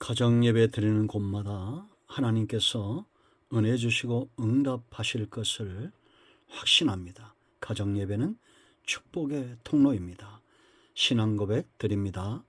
가정 예배 드리는 곳마다 하나님께서 은혜 주시고 응답하실 것을 확신합니다. 가정 예배는 축복의 통로입니다. 신앙 고백 드립니다.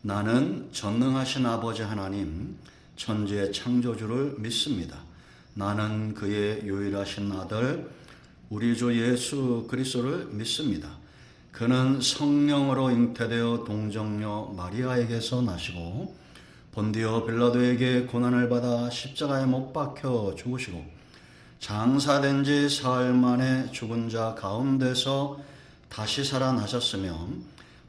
나는 전능하신 아버지 하나님, 천지의 창조주를 믿습니다. 나는 그의 유일하신 아들, 우리 주 예수 그리스도를 믿습니다. 그는 성령으로 잉태되어 동정녀 마리아에게서 나시고 본디오 빌라도에게 고난을 받아 십자가에 못 박혀 죽으시고 장사된 지 사흘 만에 죽은 자 가운데서 다시 살아나셨으며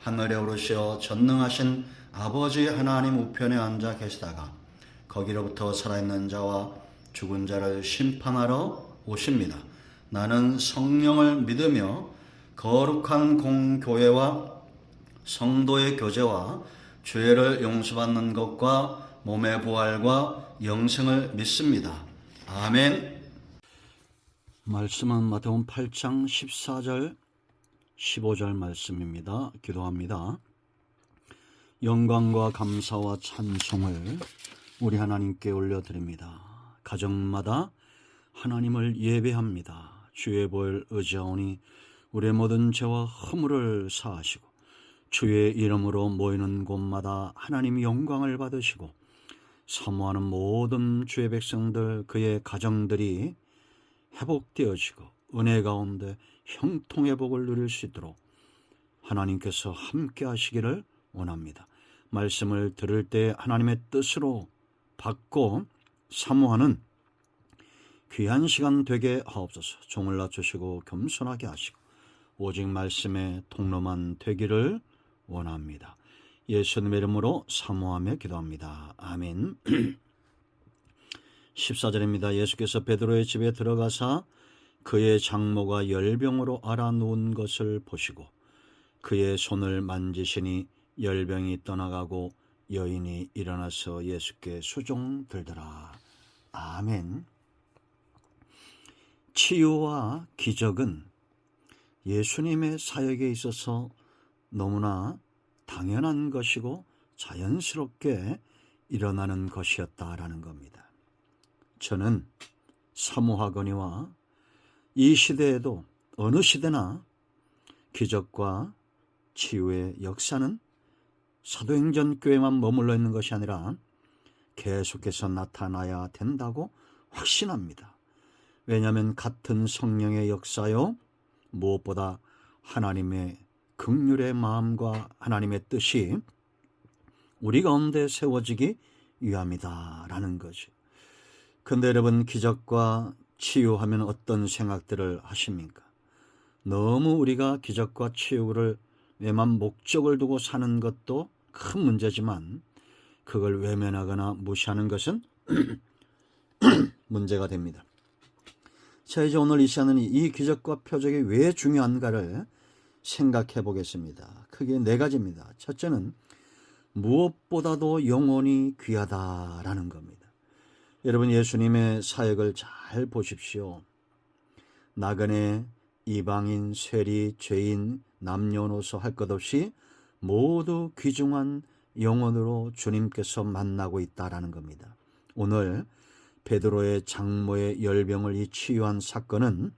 하늘에 오르시어 전능하신 아버지 하나님 우편에 앉아 계시다가 거기로부터 살아있는 자와 죽은 자를 심판하러 오십니다. 나는 성령을 믿으며 거룩한 공교회와 성도의 교제와 죄를 용서받는 것과 몸의 부활과 영생을 믿습니다. 아멘. 말씀은 마태복음 8장 14절 15절 말씀입니다. 기도합니다. 영광과 감사와 찬송을 우리 하나님께 올려드립니다. 가정마다 하나님을 예배합니다. 주의 보혈 의지하오니 우리의 모든 죄와 허물을 사하시고 주의 이름으로 모이는 곳마다 하나님 영광을 받으시고 사모하는 모든 주의 백성들 그의 가정들이 회복되어지고 은혜 가운데 형통의 복을 누릴 수 있도록 하나님께서 함께 하시기를 원합니다. 말씀을 들을 때 하나님의 뜻으로 받고 사모하는 귀한 시간 되게 하옵소서. 종을 낮추시고 겸손하게 하시고 오직 말씀의 통로만 되기를 원합니다. 예수님의 이름으로 사모하며 기도합니다. 아멘. 14절입니다. 예수께서 베드로의 집에 들어가사 그의 장모가 열병으로 앓아누운 것을 보시고 그의 손을 만지시니 열병이 떠나가고 여인이 일어나서 예수께 수종들더라. 아멘. 치유와 기적은 예수님의 사역에 있어서 너무나 당연한 것이고 자연스럽게 일어나는 것이었다라는 겁니다. 저는 사모하거니와 이 시대에도 어느 시대나 기적과 치유의 역사는 사도행전 교회만 머물러 있는 것이 아니라 계속해서 나타나야 된다고 확신합니다. 왜냐하면 같은 성령의 역사요 무엇보다 하나님의 긍휼의 마음과 하나님의 뜻이 우리 가운데 세워지기 위함이다라는 거죠. 그런데 여러분, 기적과 치유하면 어떤 생각들을 하십니까? 너무 우리가 기적과 치유를 외만 목적을 두고 사는 것도 큰 문제지만 그걸 외면하거나 무시하는 것은 문제가 됩니다. 자, 이제 오늘 이 시간은 이 기적과 표적이 왜 중요한가를 생각해 보겠습니다. 크게 네 가지입니다. 첫째는 무엇보다도 영혼이 귀하다라는 겁니다. 여러분, 예수님의 사역을 잘 보십시오. 나그네, 이방인, 세리, 죄인, 남녀노소 할 것 없이 모두 귀중한 영혼으로 주님께서 만나고 있다라는 겁니다. 오늘 베드로의 장모의 열병을 치유한 사건은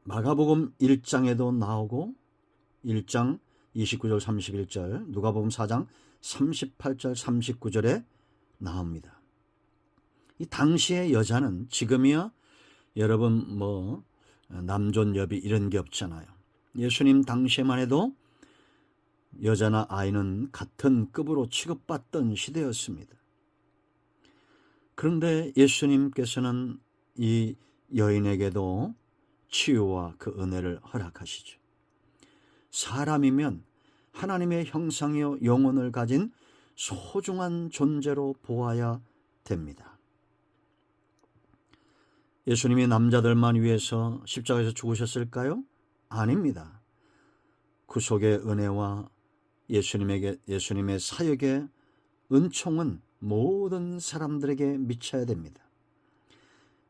마가복음 1장에도 나오고 1장 29절 31절, 누가복음 4장 38절 39절에 나옵니다. 이 당시의 여자는 지금이야 여러분 남존 여비 이런 게 없잖아요. 예수님 당시에만 해도 여자나 아이는 같은 급으로 취급받던 시대였습니다. 그런데 예수님께서는 이 여인에게도 치유와 그 은혜를 허락하시죠. 사람이면 하나님의 형상이요 영혼을 가진 소중한 존재로 보아야 됩니다. 예수님이 남자들만 위해서 십자가에서 죽으셨을까요? 아닙니다. 구속의 은혜와 예수님의 사역의 은총은 모든 사람들에게 미쳐야 됩니다.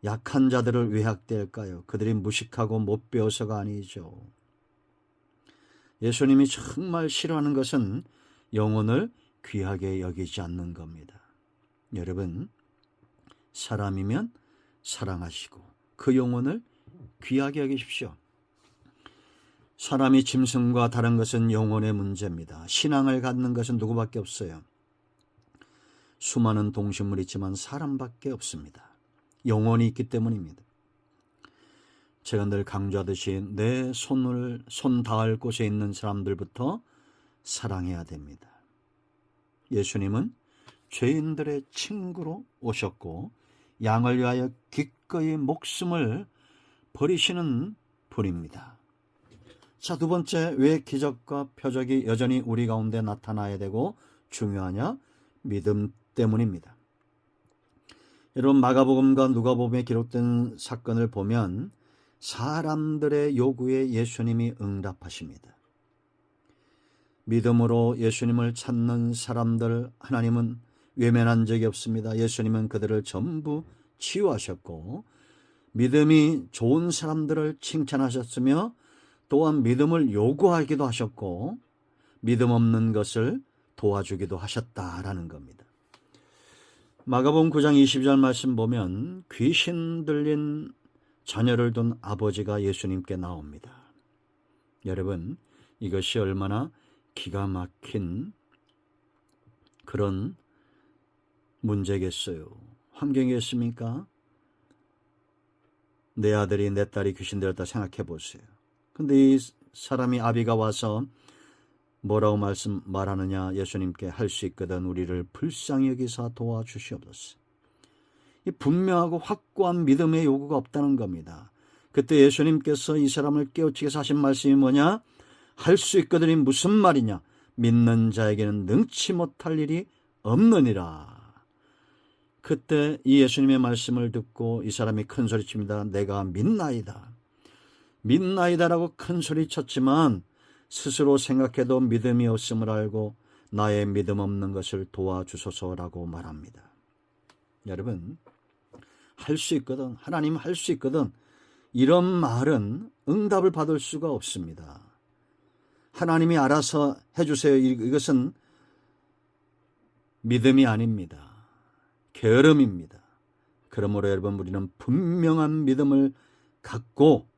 약한 자들을 왜 학대할까요? 그들이 무식하고 못 배워서가 아니죠. 예수님이 정말 싫어하는 것은 영혼을 귀하게 여기지 않는 겁니다. 여러분, 사람이면 사랑하시고 그 영혼을 귀하게 여기십시오. 사람이 짐승과 다른 것은 영혼의 문제입니다. 신앙을 갖는 것은 누구밖에 없어요. 수많은 동식물이 있지만 사람밖에 없습니다. 영혼이 있기 때문입니다. 제가 늘 강조하듯이 내 손 닿을 곳에 있는 사람들부터 사랑해야 됩니다. 예수님은 죄인들의 친구로 오셨고 양을 위하여 기꺼이 목숨을 버리시는 분입니다. 자, 두 번째, 왜 기적과 표적이 여전히 우리 가운데 나타나야 되고 중요하냐? 믿음 때문입니다. 여러분, 마가복음과 누가복음에 기록된 사건을 보면 사람들의 요구에 예수님이 응답하십니다. 믿음으로 예수님을 찾는 사람들 하나님은 외면한 적이 없습니다. 예수님은 그들을 전부 치유하셨고 믿음이 좋은 사람들을 칭찬하셨으며 또한 믿음을 요구하기도 하셨고 믿음 없는 것을 도와주기도 하셨다라는 겁니다. 마가복음 9장 22절 말씀 보면 귀신 들린 자녀를 둔 아버지가 예수님께 나옵니다. 여러분, 이것이 얼마나 기가 막힌 그런 문제겠어요. 환경이었습니까? 내 아들이 내 딸이 귀신 들었다 생각해 보세요. 근데 이 사람이 아비가 와서 뭐라고 말하느냐? 예수님께 할 수 있거든 우리를 불쌍히 여기사 도와주시옵소서. 이 분명하고 확고한 믿음의 요구가 없다는 겁니다. 그때 예수님께서 이 사람을 깨우치게 하신 말씀이 뭐냐? 할 수 있거든이 무슨 말이냐? 믿는 자에게는 능치 못할 일이 없느니라. 그때 이 예수님의 말씀을 듣고 이 사람이 큰 소리칩니다. 내가 믿나이다. 믿나이다라고 큰 소리 쳤지만 스스로 생각해도 믿음이 없음을 알고 나의 믿음 없는 것을 도와주소서라고 말합니다. 여러분, 할 수 있거든, 하나님 할 수 있거든, 이런 말은 응답을 받을 수가 없습니다. 하나님이 알아서 해주세요, 이것은 믿음이 아닙니다. 게으름입니다. 그러므로 여러분, 우리는 분명한 믿음을 갖고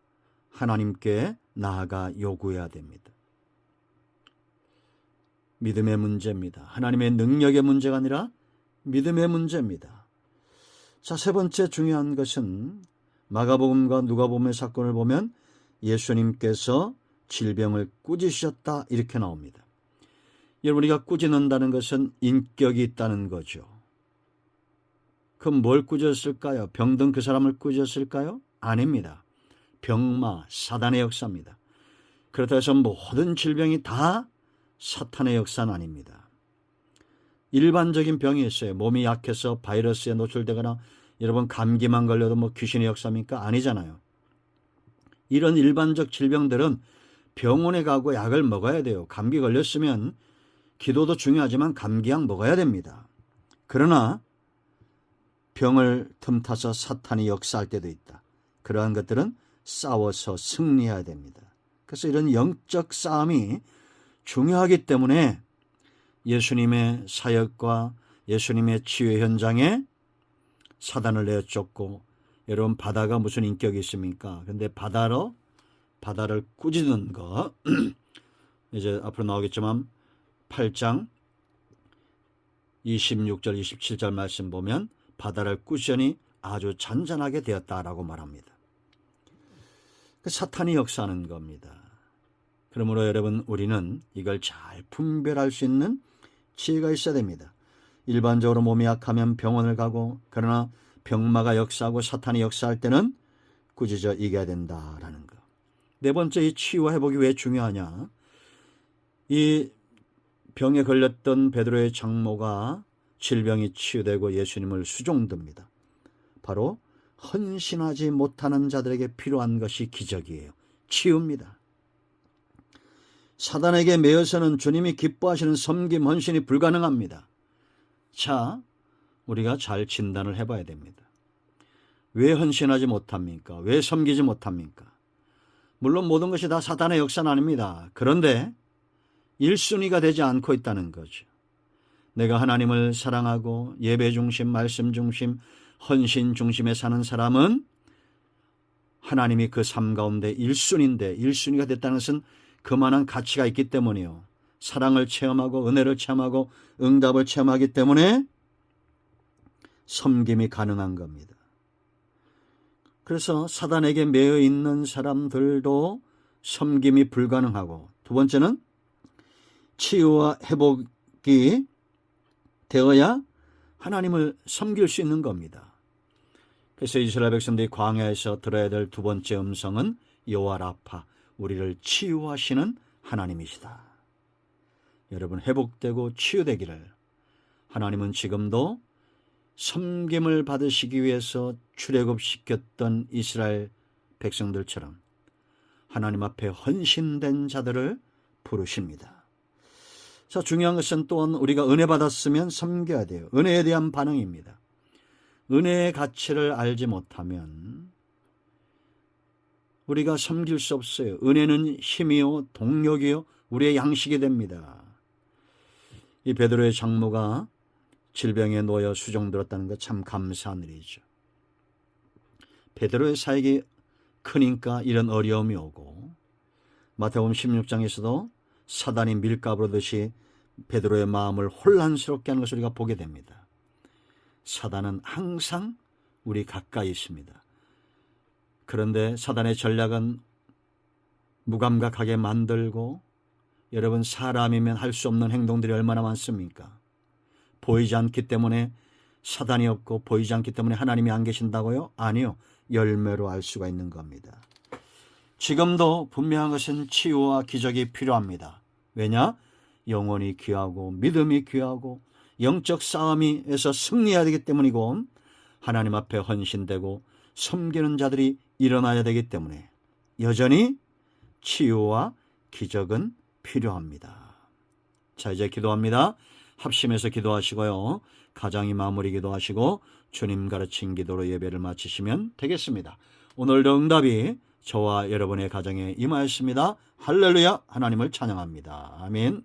하나님께 나아가 요구해야 됩니다. 믿음의 문제입니다. 하나님의 능력의 문제가 아니라 믿음의 문제입니다. 자, 세 번째 중요한 것은 마가복음과 누가복음의 사건을 보면 예수님께서 질병을 꾸짖으셨다 이렇게 나옵니다. 여러분, 우리가 꾸짖는다는 것은 인격이 있다는 거죠. 그럼 뭘 꾸짖었을까요? 병든 그 사람을 꾸짖었을까요? 아닙니다. 병마, 사단의 역사입니다. 그렇다고 해서 모든 질병이 다 사탄의 역사는 아닙니다. 일반적인 병이 있어요. 몸이 약해서 바이러스에 노출되거나 여러분 감기만 걸려도 뭐 귀신의 역사입니까? 아니잖아요. 이런 일반적 질병들은 병원에 가고 약을 먹어야 돼요. 감기 걸렸으면 기도도 중요하지만 감기약 먹어야 됩니다. 그러나 병을 틈타서 사탄이 역사할 때도 있다. 그러한 것들은 싸워서 승리해야 됩니다. 그래서 이런 영적 싸움이 중요하기 때문에 예수님의 사역과 예수님의 치유 현장에 사단을 내쫓고, 여러분 바다가 무슨 인격이 있습니까? 근데 바다를 꾸짖는 거 이제 앞으로 나오겠지만 8장 26절 27절 말씀 보면 바다를 꾸짖으니 아주 잔잔하게 되었다라고 말합니다. 사탄이 역사하는 겁니다. 그러므로 여러분, 우리는 이걸 잘 분별할 수 있는 지혜가 있어야 됩니다. 일반적으로 몸이 약하면 병원을 가고, 그러나 병마가 역사하고 사탄이 역사할 때는 꾸짖어 이겨야 된다라는 거. 네 번째, 이 치유와 회복이 왜 중요하냐? 이 병에 걸렸던 베드로의 장모가 질병이 치유되고 예수님을 수종듭니다. 바로 헌신하지 못하는 자들에게 필요한 것이 기적이에요. 치유입니다. 사단에게 매여서는 주님이 기뻐하시는 섬김, 헌신이 불가능합니다. 자, 우리가 잘 진단을 해봐야 됩니다. 왜 헌신하지 못합니까? 왜 섬기지 못합니까? 물론 모든 것이 다 사탄의 역사는 아닙니다. 그런데 1순위가 되지 않고 있다는 거죠. 내가 하나님을 사랑하고 예배 중심, 말씀 중심, 헌신 중심에 사는 사람은 하나님이 그 삶 가운데 1순위인데 1순위가 됐다는 것은 그만한 가치가 있기 때문이요. 사랑을 체험하고 은혜를 체험하고 응답을 체험하기 때문에 섬김이 가능한 겁니다. 그래서 사단에게 매여 있는 사람들도 섬김이 불가능하고, 두 번째는 치유와 회복이 되어야 하나님을 섬길 수 있는 겁니다. 그래서 이스라엘 백성들이 광야에서 들어야 될 두 번째 음성은 여호와 라파, 우리를 치유하시는 하나님이시다. 여러분, 회복되고 치유되기를 하나님은 지금도 섬김을 받으시기 위해서 출애굽시켰던 이스라엘 백성들처럼 하나님 앞에 헌신된 자들을 부르십니다. 자, 중요한 것은 또한 우리가 은혜 받았으면 섬겨야 돼요. 은혜에 대한 반응입니다. 은혜의 가치를 알지 못하면 우리가 섬길 수 없어요. 은혜는 힘이요, 동력이요, 우리의 양식이 됩니다. 이 베드로의 장모가 질병에 놓여 수종들었다는 것 참 감사한 일이죠. 베드로의 사역이 크니까 이런 어려움이 오고, 마태복음 16장에서도 사단이 밀가부로 듯이 베드로의 마음을 혼란스럽게 하는 것을 우리가 보게 됩니다. 사단은 항상 우리 가까이 있습니다. 그런데 사단의 전략은 무감각하게 만들고, 여러분, 사람이면 할 수 없는 행동들이 얼마나 많습니까? 보이지 않기 때문에 사단이 없고 보이지 않기 때문에 하나님이 안 계신다고요? 아니요. 열매로 알 수가 있는 겁니다. 지금도 분명한 것은 치유와 기적이 필요합니다. 왜냐? 영혼이 귀하고 믿음이 귀하고 영적 싸움에서 승리해야 되기 때문이고, 하나님 앞에 헌신되고 섬기는 자들이 일어나야 되기 때문에 여전히 치유와 기적은 필요합니다. 자, 이제 기도합니다. 합심해서 기도하시고요. 가정이 마무리 기도하시고 주님 가르친 기도로 예배를 마치시면 되겠습니다. 오늘도 응답이 저와 여러분의 가정에 임하였습니다. 할렐루야. 하나님을 찬양합니다. 아멘.